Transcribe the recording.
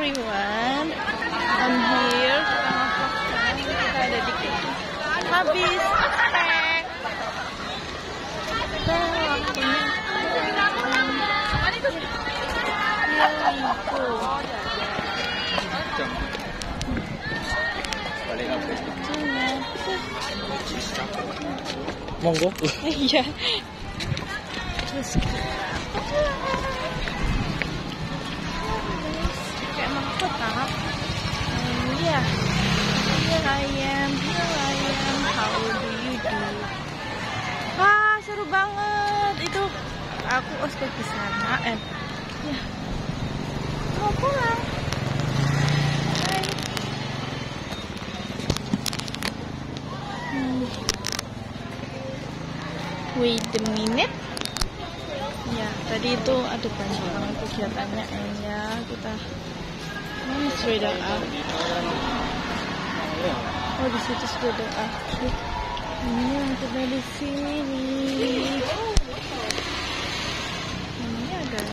everyone. I'm here. Kita ada di habis tek. Monggo. Iya. Terus kayak mahkota. Iya. Here I am, how do you do? Wah, seru banget. Itu aku ospek di sana. Ya. Mau pulang. Hai. Wait a minute. Ya, tadi itu ada banyak banget kegiatannya ya. Kita sudah doa. Oh, di situ sudah doa. Ini yang kita di sini.